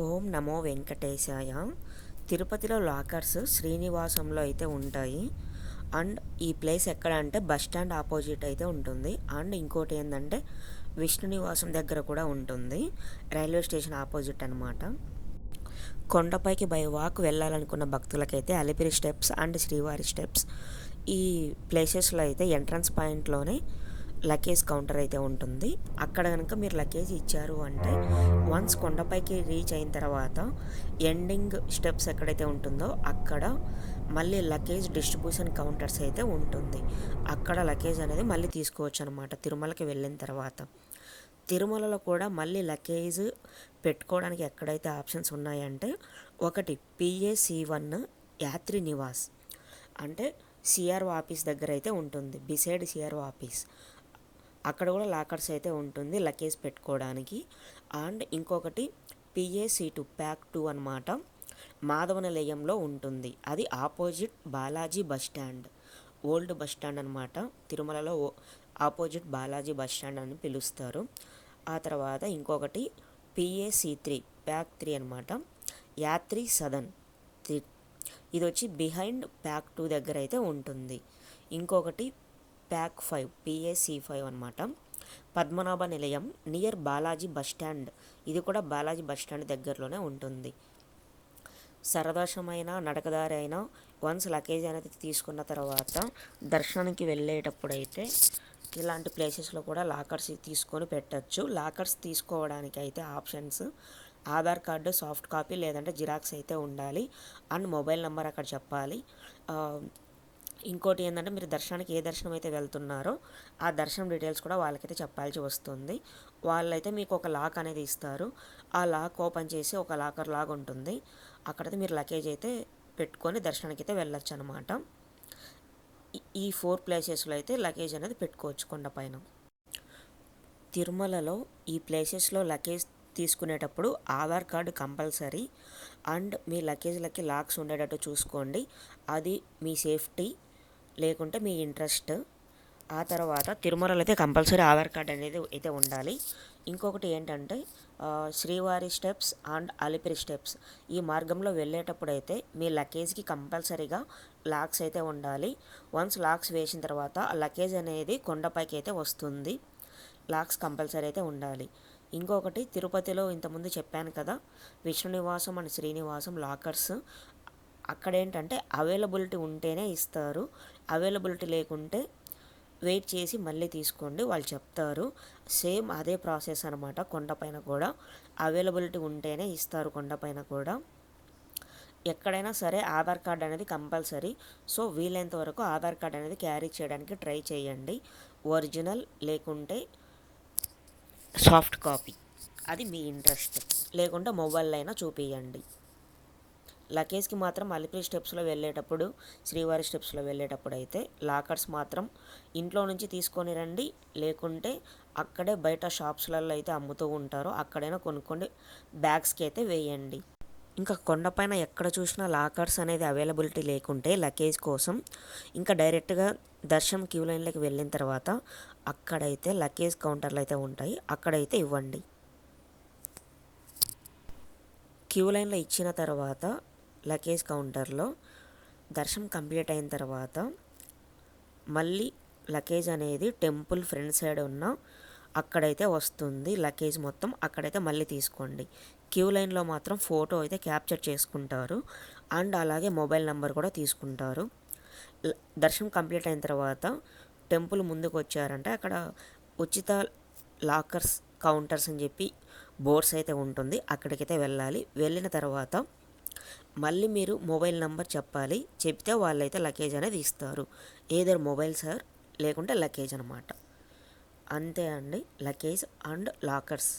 ఓం నమో వెంకటేశాయ. తిరుపతిలో లాకర్స్ శ్రీనివాసంలో అయితే ఉంటాయి. అండ్ ఈ ప్లేస్ ఎక్కడ అంటే బస్ స్టాండ్ ఆపోజిట్ అయితే ఉంటుంది. అండ్ ఇంకోటి ఏంటంటే విష్ణు నివాసం దగ్గర కూడా ఉంటుంది. రైల్వే స్టేషన్ ఆపోజిట్ అనమాట. కొండపైకి బై వాక్ వెళ్ళాలనుకున్న భక్తులకైతే Alipiri steps and Srivari steps ఈ ప్లేసెస్లో అయితే ఎంట్రన్స్ పాయింట్లోనే లగేజ్ కౌంటర్ అయితే ఉంటుంది. అక్కడ కనుక మీరు లగేజ్ ఇచ్చారు అంటే వన్స్ కొండపైకి రీచ్ అయిన తర్వాత ఎండింగ్ స్టెప్స్ ఎక్కడైతే ఉంటుందో అక్కడ మళ్ళీ లగేజ్ డిస్ట్రిబ్యూషన్ కౌంటర్స్ అయితే ఉంటుంది. అక్కడ లగేజ్ అనేది మళ్ళీ తీసుకోవచ్చు అనమాట. తిరుమలకి వెళ్ళిన తర్వాత తిరుమలలో కూడా మళ్ళీ లగేజ్ పెట్టుకోవడానికి ఎక్కడైతే ఆప్షన్స్ ఉన్నాయంటే ఒకటి PAC1 యాత్రి నివాస్ అంటే సిఆర్ఓ ఆఫీస్ దగ్గర అయితే ఉంటుంది. బిసైడ్ సిఆర్ఓ ఆఫీస్ అక్కడ కూడా లాకర్స్ అయితే ఉంటుంది లగేజ్ పెట్టుకోవడానికి. అండ్ ఇంకొకటి PAC2 ప్యాక్ 2 అనమాట, మాధవ నిలయంలో ఉంటుంది. అది opposite Balaji bus stand, old bus stand అనమాట. తిరుమలలో ఆపోజిట్ బాలాజీ బస్ స్టాండ్ అని పిలుస్తారు. ఆ తర్వాత ఇంకొకటి PAC3 ప్యాక్ 3 అనమాట, యాత్రి సదన్. ఇది వచ్చి బిహైండ్ ప్యాక్ 2 దగ్గర అయితే ఉంటుంది. ఇంకొకటి ప్యాక్ 5 PAC5 అనమాట, పద్మనాభ నిలయం నియర్ బాలాజీ బస్ స్టాండ్. ఇది కూడా బాలాజీ బస్ స్టాండ్ దగ్గరలోనే ఉంటుంది. సరదర్శనమైన నడకదారి అయినా వన్స్ లగేజ్ అనేది తీసుకున్న తర్వాత దర్శనానికి వెళ్ళేటప్పుడైతే ఇలాంటి ప్లేసెస్లో కూడా లాకర్స్ తీసుకొని పెట్టచ్చు. లాకర్స్ తీసుకోవడానికి అయితే options Aadhaar card soft copy లేదంటే జిరాక్స్ అయితే ఉండాలి. అండ్ మొబైల్ నెంబర్ అక్కడ చెప్పాలి. ఇంకోటి ఏంటంటే మీరు దర్శనానికి ఏ దర్శనం అయితే వెళ్తున్నారో ఆ దర్శనం డీటెయిల్స్ కూడా వాళ్ళకైతే చెప్పాల్సి వస్తుంది. వాళ్ళైతే మీకు ఒక లాక్ అనేది ఇస్తారు. ఆ లాక్ ఓపెన్ చేసి ఒక లాకర్ లాగా ఉంటుంది. అక్కడైతే మీరు లగేజ్ అయితే పెట్టుకొని దర్శనానికి అయితే వెళ్ళొచ్చు అనమాట. ఈ 4 ప్లేసెస్లో అయితే లగేజ్ అనేది పెట్టుకోవచ్చు కొండపైన. తిరుమలలో ఈ ప్లేసెస్లో లగేజ్ తీసుకునేటప్పుడు ఆధార్ కార్డు కంపల్సరీ. అండ్ మీ లగేజ్లకి లాక్స్ ఉండేటట్టు చూసుకోండి. అది మీ సేఫ్టీ, లేకుంటే మీ ఇంట్రెస్ట్. ఆ తర్వాత తిరుమలలో అయితే కంపల్సరీ ఆధార్ కార్డ్ అనేది అయితే ఉండాలి. ఇంకొకటి ఏంటంటే శ్రీవారి స్టెప్స్ అండ్ అలిపిరి స్టెప్స్ ఈ మార్గంలో వెళ్ళేటప్పుడు అయితే మీ లగేజ్కి కంపల్సరీగా లాక్స్ అయితే ఉండాలి. వన్స్ లాక్స్ వేసిన తర్వాత ఆ లగేజ్ అనేది కొండపైకి అయితే వస్తుంది. లాక్స్ కంపల్సరీ అయితే ఉండాలి. ఇంకొకటి తిరుపతిలో ఇంతకుముందు చెప్పాను కదా, విష్ణు నివాసం అండ్ శ్రీనివాసం లాకర్స్ అక్కడ ఏంటంటే అవైలబిలిటీ ఉంటేనే ఇస్తారు. అవైలబిలిటీ లేకుంటే వెయిట్ చేసి మళ్ళీ తీసుకోండి, వాళ్ళు చెప్తారు. సేమ్ అదే ప్రాసెస్ అనమాట. కొండపైన కూడా అవైలబిలిటీ ఉంటేనే ఇస్తారు. కొండపైన కూడా ఎక్కడైనా సరే ఆధార్ కార్డ్ అనేది కంపల్సరీ. సో వీలైనంత వరకు ఆధార్ కార్డ్ అనేది క్యారీ చేయడానికి ట్రై చేయండి. ఒరిజినల్ లేకుంటే సాఫ్ట్ కాపీ, అది మీ ఇంట్రెస్ట్. లేకుంటే మొబైల్లో అయినా చూపించండి. లగేజ్కి మాత్రం అలిపిరి స్టెప్స్లో వెళ్ళేటప్పుడు శ్రీవారి స్టెప్స్లో వెళ్ళేటప్పుడు అయితే లాకర్స్ మాత్రం ఇంట్లో నుంచి తీసుకొని రండి. లేకుంటే అక్కడే బయట షాప్స్లలో అయితే అమ్ముతూ ఉంటారో అక్కడైనా కొనుక్కోండి, బ్యాగ్స్కి అయితే వేయండి. ఇంకా కొండపైన ఎక్కడ చూసినా లాకర్స్ అనేది అవైలబిలిటీ లేకుంటే లగేజ్ కోసం ఇంకా డైరెక్ట్గా దర్శనం క్యూ లైన్లోకి వెళ్ళిన తర్వాత అక్కడైతే లగేజ్ కౌంటర్లు అయితే ఉంటాయి, అక్కడైతే ఇవ్వండి. క్యూ లైన్లో ఇచ్చిన తర్వాత లగేజ్ కౌంటర్లో దర్శనం కంప్లీట్ అయిన తర్వాత మళ్ళీ లగేజ్ అనేది టెంపుల్ ఫ్రంట్ సైడ్ ఉన్న అక్కడైతే వస్తుంది. లగేజ్ మొత్తం అక్కడైతే మళ్ళీ తీసుకోండి. క్యూ లైన్లో మాత్రం ఫోటో అయితే క్యాప్చర్ చేసుకుంటారు. అండ్ అలాగే మొబైల్ నెంబర్ కూడా తీసుకుంటారు. దర్శనం కంప్లీట్ అయిన తర్వాత టెంపుల్ ముందుకు వచ్చారంటే అక్కడ ఉచిత లాకర్స్ కౌంటర్స్ అని చెప్పి బోర్డ్స్ అయితే ఉంటుంది, అక్కడికైతే వెళ్ళాలి. వెళ్ళిన తర్వాత మళ్ళీ మీరు మొబైల్ నెంబర్ చెప్పాలి. చెప్తే వాళ్ళైతే లగేజ్ అనేది ఇస్తారు. ఏదర్ మొబైల్ సార్ లేకుంటే లగేజ్ అనమాట. అంతే అండి, లగేజ్ అండ్ లాకర్స్.